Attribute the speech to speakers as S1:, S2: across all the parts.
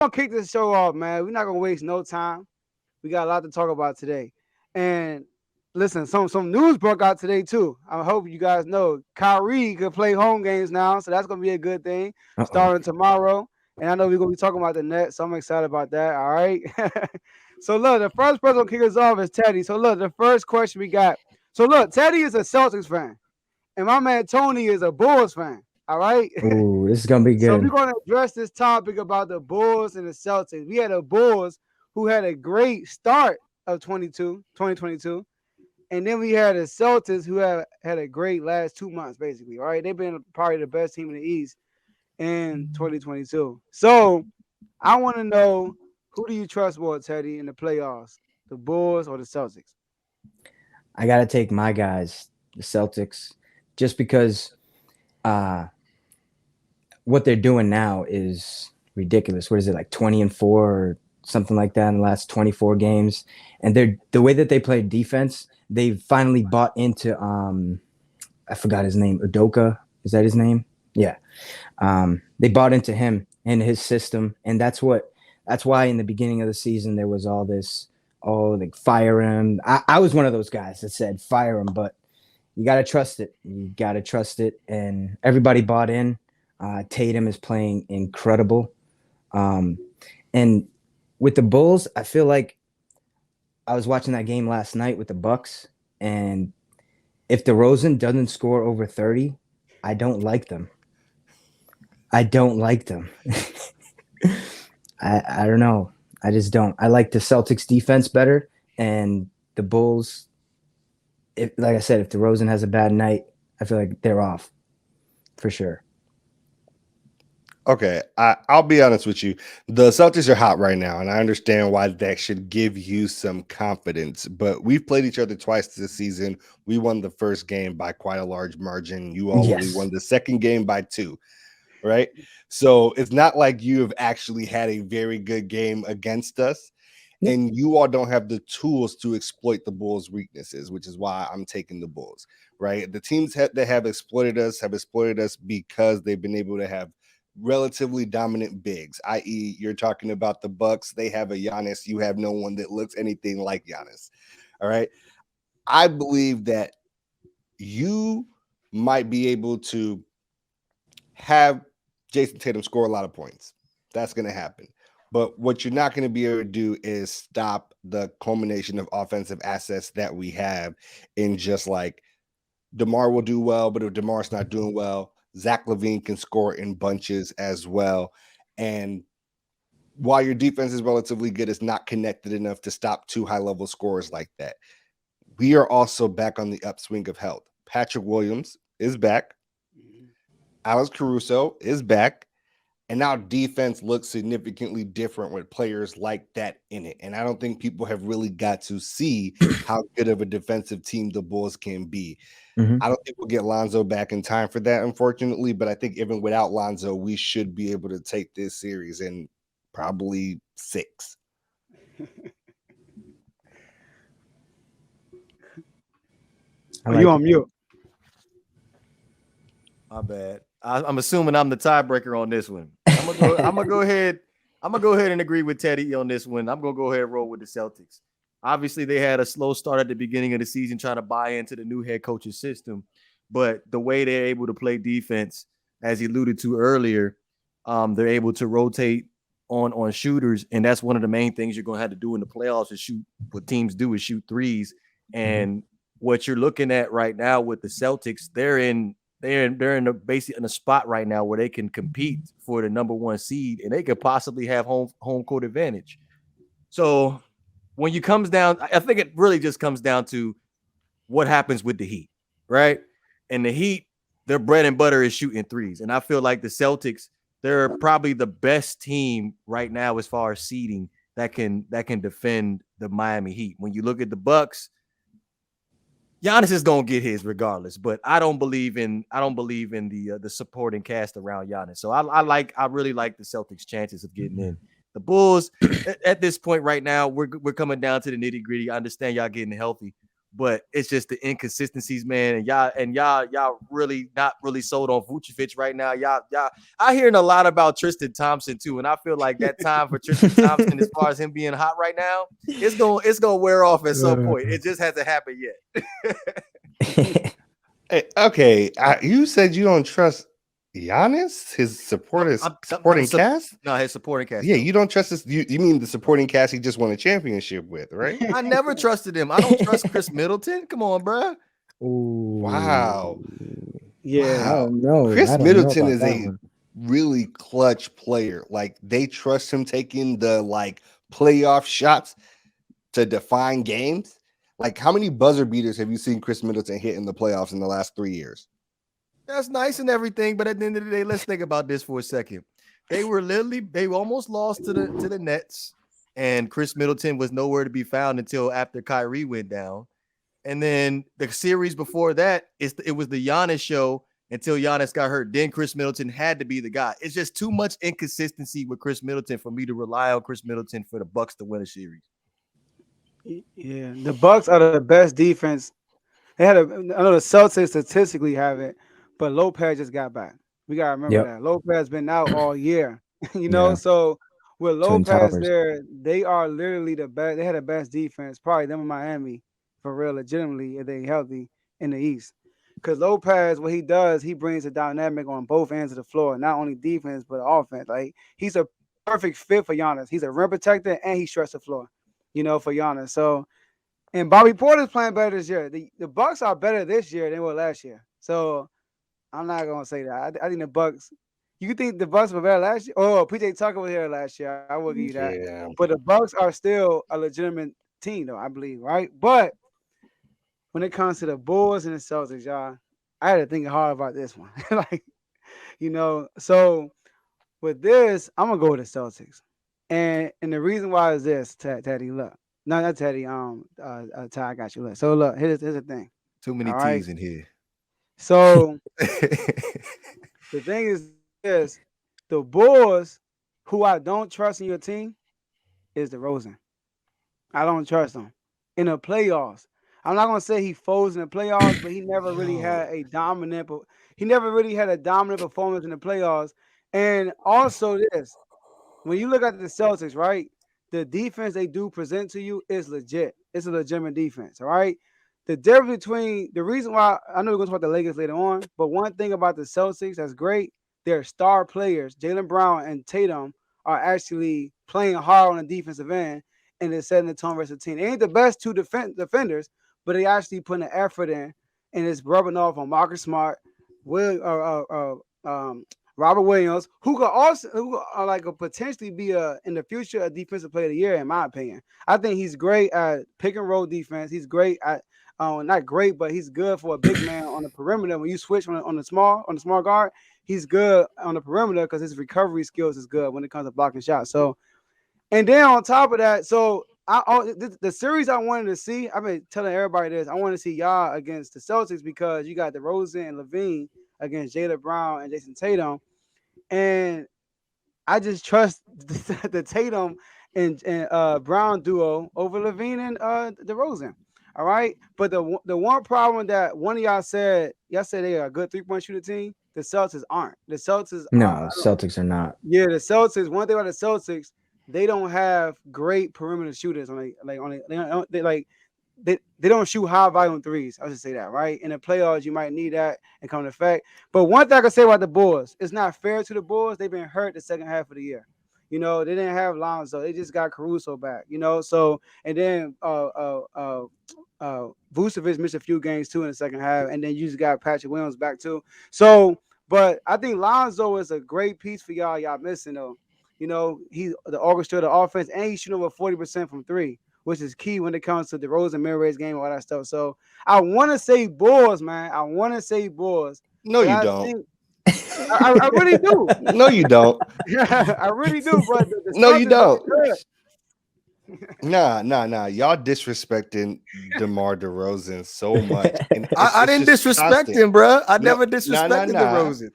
S1: gonna kick this show off, man. We're not gonna waste no time. We got a lot to talk about today. And listen, some news broke out today too. I hope you guys know Kyrie could play home games now, so that's gonna be a good thing
S2: Uh-oh.
S1: starting tomorrow. And I know we're gonna be talking about the Nets, so I'm excited about that. All right. So look, the first person to kick us off is Teddy. So look, the first question we got. So look, Teddy is a Celtics fan, and my man Tony is a Bulls fan. All right.
S2: Ooh, this is gonna be
S1: So we're
S2: good.
S1: going to address this topic about the Bulls and the Celtics. We had the Bulls who had a great start of 2022, and then we had the Celtics who had a great last 2 months, basically. All right, they've been probably the best team in the East in 2022. So I want to know, who do you trust more, Teddy, in the playoffs, the Bulls or the Celtics?
S2: I gotta take my guys, the Celtics, just because uh what they're doing now is ridiculous. What is it, like 20-4 or something like that in the last 24 games? And they're the way that they play defense, they've finally bought into I forgot his name, Udoka. Is that his name? Yeah. They bought into him and his system, and that's why in the beginning of the season there was all this, oh, like fire him. I was one of those guys that said fire him, but you gotta trust it. You gotta trust it, and everybody bought in. Tatum is playing incredible, um, and with the Bulls, I feel like I was watching that game last night with the Bucks, and if DeRozan doesn't score over 30, I don't like them. I don't like them. I don't know. I just don't. I like the Celtics defense better, and the Bulls. If, like I said, if DeRozan has a bad night, I feel like they're off for sure.
S3: Okay, I'll be honest with you. The Celtics are hot right now, and I understand why that should give you some confidence. But we've played each other twice this season. We won the first game by quite a large margin. You all only
S2: Yes.
S3: won the second game by 2, right? So it's not like you have actually had a very good game against us,
S2: Yep.
S3: and you all don't have the tools to exploit the Bulls' weaknesses, which is why I'm taking the Bulls, right? The teams that have exploited us because they've been able to have relatively dominant bigs, i.e., you're talking about the Bucks. They have a Giannis. You have no one that looks anything like Giannis. All right. I believe that you might be able to have Jason Tatum score a lot of points. That's going to happen. But what you're not going to be able to do is stop the culmination of offensive assets that we have in just like DeMar will do well, but if DeMar's not doing well, Zach LaVine can score in bunches as well. And while your defense is relatively good, it's not connected enough to stop 2 high-level scorers like that. We are also back on the upswing of health. Patrick Williams is back. Alex Caruso is back. And now defense looks significantly different with players like that in it. And I don't think people have really got to see how good of a defensive team the Bulls can be.
S2: Mm-hmm.
S3: I don't think we'll get Lonzo back in time for that, unfortunately. But I think even without Lonzo, we should be able to take this series in probably 6.
S2: I
S1: Are you
S2: like
S1: on
S2: it.
S1: mute?
S4: My bad. I'm assuming I'm the tiebreaker on this one. I'm gonna go. I'm gonna go ahead. I'm gonna go ahead and agree with Teddy on this one. I'm gonna go ahead and roll with the Celtics. Obviously, they had a slow start at the beginning of the season, trying to buy into the new head coach's system. But the way they're able to play defense, as he alluded to earlier, they're able to rotate on shooters, and that's one of the main things you're gonna have to do in the playoffs. Is shoot what teams do is shoot threes,
S2: Mm-hmm.
S4: and what you're looking at right now with the Celtics, they're in a basically in a spot right now where they can compete for the number 1 seed, and they could possibly have home court advantage. So when you comes down, I think it really just comes down to what happens with the Heat, right? And the Heat, their bread and butter is shooting threes, and I feel like the Celtics, they're probably the best team right now as far as seeding that can defend the Miami Heat. When you look at the Bucks, Giannis is gonna get his regardless, but I don't believe in the supporting cast around Giannis. So I really like the Celtics' chances of getting in. The Bulls at this point right now, we're coming down to the nitty gritty. I understand y'all getting healthy, but it's just the inconsistencies, man. And y'all really not really sold on Vucevic right now. Y'all, I hearing a lot about Tristan Thompson too, and I feel like that time for Tristan Thompson, as far as him being hot right now, it's gonna wear off at some point. It just hasn't happened yet.
S3: Hey, okay, you said you don't trust Giannis, his supporting cast?
S4: No, his supporting cast.
S3: Yeah, you don't trust this. You mean the supporting cast he just won a championship with, right?
S4: I never trusted him. I don't trust Chris Middleton. Come on, bro.
S3: Wow.
S1: Yeah.
S3: Wow.
S2: No,
S3: Chris Middleton is a
S2: one.
S3: really clutch player. Like, they trust him taking the playoff shots to define games. Like, how many buzzer beaters have you seen Chris Middleton hit in the playoffs in the last 3 years?
S4: That's nice and everything, but at the end of the day, let's think about this for a second. They almost lost to the Nets, and Chris Middleton was nowhere to be found until after Kyrie went down. And then the series before that, it was the Giannis show until Giannis got hurt. Then Chris Middleton had to be the guy. It's just too much inconsistency with Chris Middleton for me to rely on Chris Middleton for the Bucks to win a series.
S1: Yeah, the Bucks are the best defense. I know the Celtics statistically have it, but Lopez just got back. We gotta remember that Lopez been out all year. So with Lopez there, they are literally the best. They had the best defense, probably them in Miami, for real, legitimately, if they healthy in the East. Because Lopez, what he does, he brings a dynamic on both ends of the floor, not only defense but offense. Like, he's a perfect fit for Giannis. He's a rim protector and he stretches the floor, for Giannis. So, and Bobby Porter's playing better this year. The Bucks are better this year than were last year. So I'm not gonna say that. I think the Bucks. You think the Bucks were better last year? Oh, PJ Tucker was here last year. I will give you that.
S3: Yeah.
S1: But the Bucks are still a legitimate team, though, I believe, right? But when it comes to the Bulls and the Celtics, y'all, I had to think hard about this one. So with this, I'm gonna go with the Celtics. And the reason why is this, Teddy, look. No, not Teddy. Ty, I got you. Look. So look, here's the thing.
S4: Too many T's in here.
S1: So the thing is this: the Bulls, who I don't trust in your team, is DeRozan. I don't trust him in the playoffs. I'm not gonna say he folds in the playoffs, but he never really had a dominant. He never really had a dominant performance in the playoffs. And also this, when you look at the Celtics, right, the defense they do present to you is legit. It's a legitimate defense, all right? The difference between the reason why I know we're going to talk about the Lakers later on, but one thing about the Celtics that's great, their star players, Jaylen Brown and Tatum, are actually playing hard on the defensive end, and they're setting the tone versus the team. They ain't the best two defenders, but they actually putting the effort in, and it's rubbing off on Marcus Smart, Robert Williams, who could potentially be in the future a defensive player of the year, in my opinion. I think he's great at pick and roll defense. He's great at not great, but he's good for a big man on the perimeter. When you switch on the small guard, he's good on the perimeter because his recovery skills is good when it comes to blocking shots. So, and then on top of that, so the series I wanted to see, I've been telling everybody this. I want to see y'all against the Celtics because you got DeRozan and Levine against Jaylen Brown and Jason Tatum. And I just trust the Tatum and Brown duo over Levine and DeRozan. All right. But the one problem that one of y'all said they are a good 3-point shooter team. The Celtics aren't. The Celtics
S2: Celtics are not.
S1: Yeah, the Celtics. One thing about the Celtics, they don't have great perimeter shooters they don't shoot high volume threes. I should say that, right? In the playoffs, you might need that and come to effect. But one thing I can say about the Bulls, it's not fair to the Bulls. They've been hurt the second half of the year. They didn't have Lonzo. They just got Caruso back. So and then Vucevic missed a few games too in the second half, and then you just got Patrick Williams back too. So, but I think Lonzo is a great piece for y'all. Y'all missing though. He's the orchestrator of the offense, and he's shooting over 40% from three, which is key when it comes to the DeRozan mid-range game and all that stuff. So I want to say Bulls, man. I want to say Bulls.
S3: No, you don't.
S1: I really do.
S3: No, you don't.
S1: I really do. But
S3: no, you don't. Nah. Y'all disrespecting DeMar DeRozan so much. And
S4: I didn't disrespect him, bro. I never disrespected DeRozan.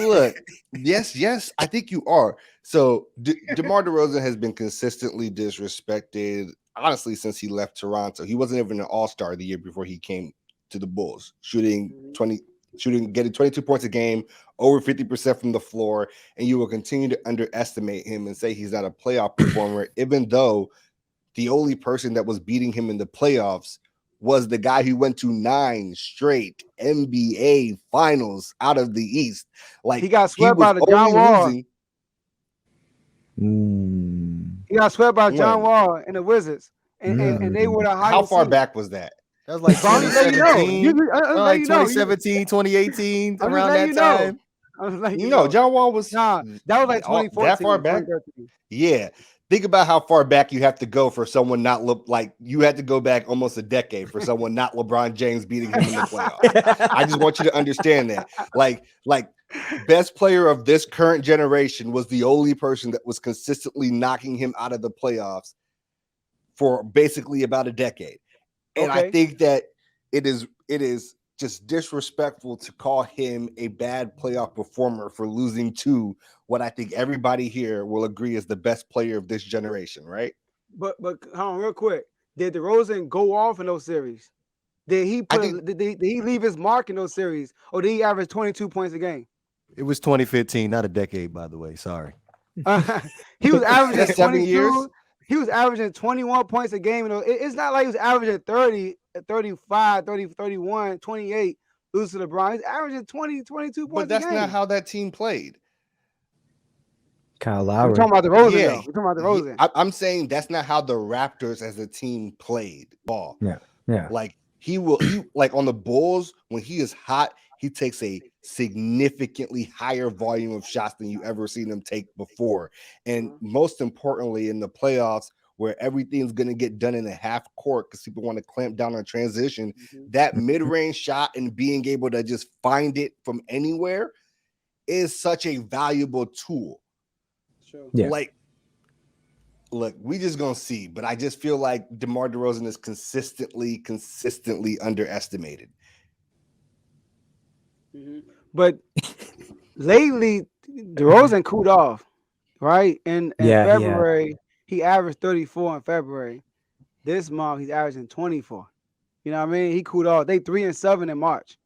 S3: Look, yes, I think you are. So DeMar DeRozan has been consistently disrespected, honestly, since he left Toronto. He wasn't even an All-Star the year before he came to the Bulls, getting 22 points a game, over 50% from the floor, and you will continue to underestimate him and say he's not a playoff performer, even though the only person that was beating him in the playoffs was the guy who went to 9 straight NBA finals out of the East. Like,
S1: He got
S3: he
S1: swept
S3: was
S1: by the
S3: only
S1: John Wall.
S3: losing
S2: Mm.
S1: He got swept by John
S3: when.
S1: Wall and the Wizards, and they
S2: Mm.
S1: were the
S3: How
S1: highest
S3: far
S1: seed.
S3: back was that?
S4: That was like
S1: But I'm just letting you know.
S4: 2017.
S1: I'm
S4: Like
S1: letting you know.
S4: 2017, 2018,
S1: I'm just
S4: around
S1: letting
S4: that
S1: you know.
S4: time.
S1: I'm just letting you
S3: No,
S1: know.
S3: John Wall was
S1: Nah, that was like
S3: that far
S1: 2014,
S3: back.
S1: 2013.
S3: Yeah. Think about how far back you have to go for someone not look like you had to go back almost a decade for someone not LeBron James beating him in the playoffs. I just want you to understand that. Like best player of this current generation was the only person that was consistently knocking him out of the playoffs for basically about a decade. And I
S1: Okay.
S3: think that it is just disrespectful to call him a bad playoff performer for losing to what I think everybody here will agree is the best player of this generation, right?
S1: But hold on, real quick. Did DeRozan go off in those series? Did he
S3: I
S1: put
S3: think
S1: did he leave his mark in those series, or did he average 22 points a game?
S4: It was 2015, not a decade, by the way. Sorry.
S1: He was averaging
S3: that's 7 years.
S1: 22. He was averaging 21 points a game. You know, it's not like he was averaging 30, 35, 30, 31, 28. Lose to LeBron. He's averaging 20, 22
S3: But
S1: points a
S3: that's not
S1: game.
S3: how that team played.
S2: Kyle
S1: We're
S2: Lowry.
S1: talking about DeRozan,
S3: Yeah,
S1: though. We're talking about DeRozan.
S3: I'm saying that's not how the Raptors as a team played ball.
S2: Yeah. Yeah.
S3: Like he like on the Bulls when he is hot, he takes a significantly higher volume of shots than you ever seen him take before. And most importantly, in the playoffs, where everything's going to get done in a half court because people want to clamp down on transition, that mid-range shot and being able to just find it from anywhere is such a valuable tool.
S1: Sure.
S2: Yeah.
S3: Like, look, we just gonna see, but I just feel like DeMar DeRozan is consistently underestimated.
S1: But lately, DeRozan cooled off, right? In
S2: Yeah.
S1: February, he averaged 34 in February. This month, he's averaging 24. You know what I mean? He cooled off. They 3-7 in March.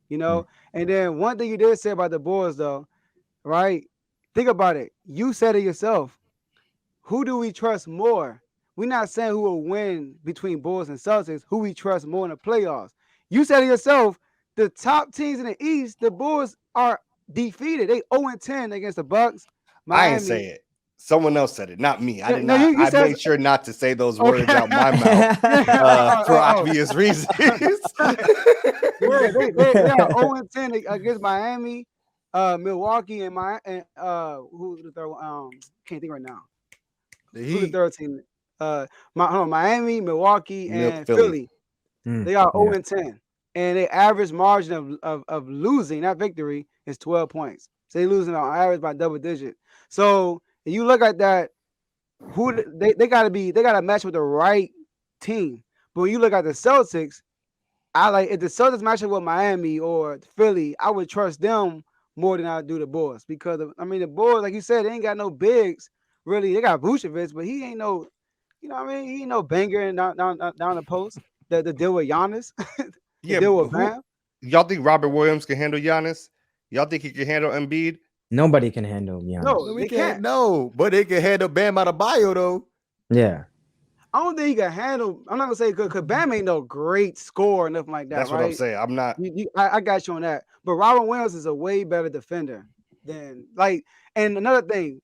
S1: You know, and then one thing you did say about the Bulls, though, right? Think about it. You said it yourself. Who do we trust more? We're not saying who will win between Bulls and Celtics. Who we trust more in the playoffs? You said it yourself. The top teams in the East, the Bulls are defeated. They 0-10 against the Bucks,
S3: I ain't say
S1: Miami.
S3: it. Someone else said it, not me. I did
S1: No,
S3: not.
S1: you
S3: I
S1: said
S3: made sure not to say those
S1: okay.
S3: words out my mouth for obvious reasons.
S1: Yeah, they are 0-10 against Miami, Milwaukee, and who's the third one? Can't think right now. Who's the third team? Miami, Milwaukee, and Philly. They are 0-10, and their average margin of losing, not victory, is 12 points. So they losing on average by double digit. So if you look at that, who they gotta match with the right team. But when you look at the Celtics, I like if the Celtics match up with Miami or Philly, I would trust them more than I do the Bulls because the Bulls, like you said, they ain't got no bigs really. They got Vucevic, but he ain't no, you know what I mean? He ain't no banger and down the post. The deal with Giannis, the
S3: Yeah,
S1: deal with Bam.
S3: y'all think Robert Williams can handle Giannis? Y'all think he can handle Embiid?
S2: Nobody can handle Giannis.
S1: No, they can't.
S4: No, but they can handle Bam Adebayo though.
S2: Yeah.
S1: I don't think he can handle. I'm not gonna say because Bam ain't no great scorer or nothing like that.
S3: That's
S1: right?
S3: what I'm saying. I'm not.
S1: I got you on that. But Robert Williams is a way better defender than like. And another thing,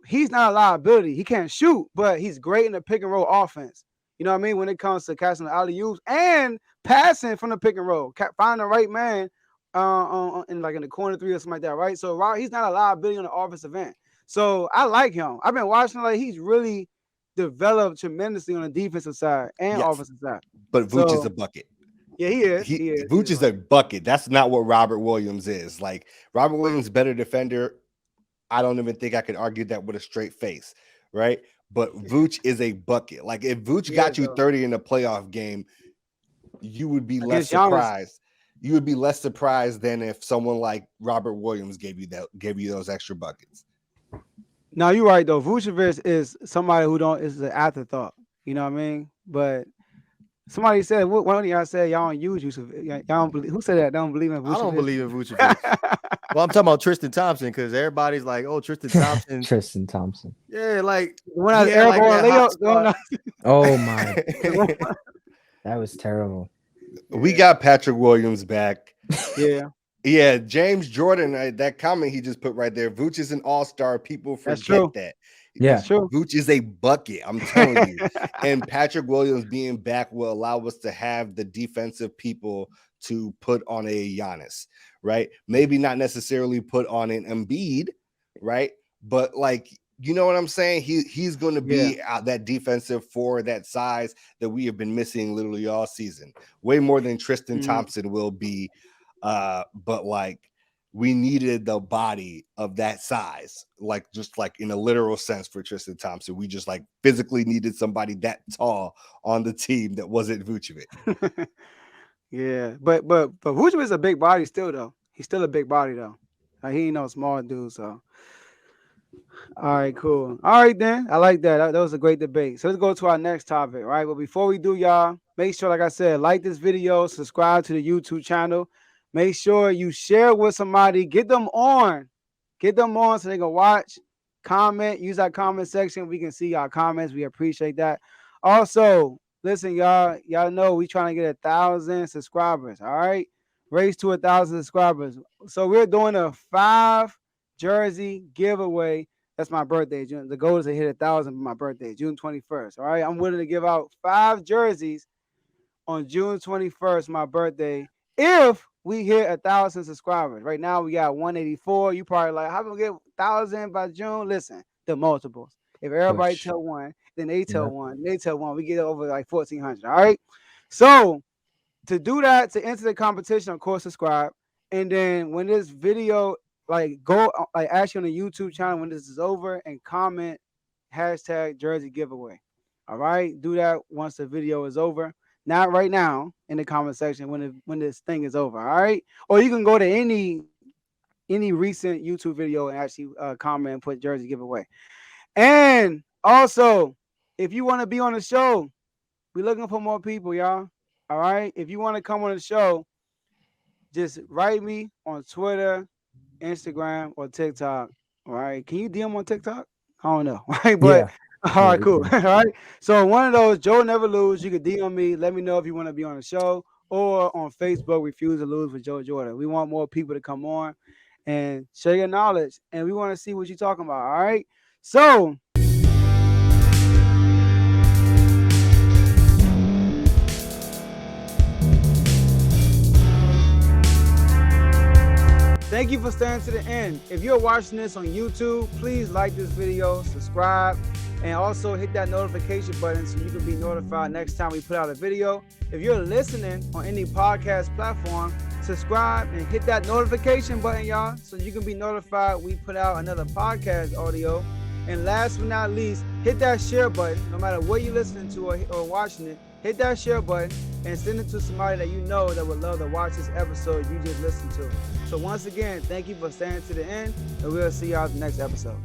S1: he's not a liability. He can't shoot, but he's great in the pick and roll offense. You know what I mean? When it comes to casting the alley oops and passing from the pick and roll, find the right man in the corner three or something like that, right? So he's not a liability on the offensive end. So I like him. I've been watching he's really developed tremendously on the defensive side and offensive side.
S3: But Vooch is a bucket.
S1: Yeah, he is.
S3: Vooch is a bucket. That's not what Robert Williams is. Like Robert Williams, better defender. I don't even think I could argue that with a straight face, right? But Vooch is a bucket. Like if Vooch got you 30 in a playoff game, you would be less surprised. You would be less surprised than if someone like Robert Williams gave you those extra buckets.
S1: No, you're right though. Vucevic is somebody who don't is an afterthought. You know what I mean? But somebody said one of y'all said y'all don't use Yusuf. Y'all don't believe, who said that? Don't believe in
S4: I don't
S1: Vucevic.
S4: believe in Vucevic. Well, I'm talking about Tristan Thompson because everybody's like, "Oh, Tristan Thompson."
S2: Tristan Thompson.
S4: Yeah, like
S1: When I
S4: he
S1: was
S4: had like
S1: airball
S4: that hot
S1: layup going
S4: spot.
S1: on.
S2: Oh my,
S1: the
S2: that was terrible.
S3: We got Patrick Williams back.
S1: Yeah,
S3: Yeah, James Jordan, that comment he just put right there. Vooch is an all-star. People
S1: that's
S3: forget
S1: true.
S3: that.
S2: Yeah.
S1: That's true.
S3: Vooch is a bucket. I'm telling you. And Patrick Williams being back will allow us to have the defensive people to put on a Giannis, right? Maybe not necessarily put on an Embiid, right? But like, you know what I'm saying? He's going to
S1: Yeah.
S3: be that defensive for that size that we have been missing literally all season. Way more than Tristan Thompson will be. But like, we needed the body of that size, like just like in a literal sense for Tristan Thompson. We just like physically needed somebody that tall on the team that wasn't Vucevic.
S1: Yeah, but Vucevic is a big body still though. He's still a big body though. Like, he ain't no small dude. So all right, cool. All right then, I like that. That was a great debate. So let's go to our next topic, right? But before we do, y'all, make sure, like I said, like this video, subscribe to the YouTube channel. Make sure you share with somebody. Get them on so they can watch, comment, use our comment section. We can see our comments. We appreciate that. Also, listen, y'all know we trying to get 1,000 subscribers. All right, race to 1,000 subscribers. So we're doing a 5 jersey giveaway. That's my birthday. The goal is to hit 1,000 for my birthday, June 21st. All right, I'm willing to give out 5 jerseys on June 21st, my birthday, if we hit 1,000 subscribers. Right now we got 184. You probably like, how can we get 1,000 by June? Listen, the multiples. If everybody
S2: Push.
S1: tell one, then they tell
S2: Yep.
S1: one, they tell one, we get over like 1,400. All right. So to do that, to enter the competition, of course, subscribe. And then when this video, like, go, like, actually on the YouTube channel when this is over, and comment hashtag jersey giveaway. All right. Do that once the video is over. Not right now in the comment section when this thing is over. All right. Or you can go to any recent YouTube video and actually comment and put jersey giveaway. And also, if you want to be on the show, we're looking for more people, y'all. All right. If you want to come on the show, just write me on Twitter, Instagram, or TikTok. All right. Can you DM on TikTok? I don't know. Right. But
S2: Yeah.
S1: all
S2: Yeah,
S1: right,
S2: we
S1: cool.
S2: can.
S1: All right. So one of those, Joe Never Lose, you can DM me. Let me know if you want to be on the show, or on Facebook, Refuse to Lose with Joe Jordan. We want more people to come on and share your knowledge. And we want to see what you're talking about. All right. So thank you for staying to the end. If you're watching this on YouTube, please like this video, subscribe, and also hit that notification button so you can be notified next time we put out a video. If you're listening on any podcast platform, subscribe and hit that notification button, y'all, so you can be notified we put out another podcast audio. And last but not least, hit that share button. No matter what you're listening to or watching it, hit that share button and send it to somebody that you know that would love to watch this episode you just listened to. So once again, thank you for staying to the end, and we'll see y'all the next episode.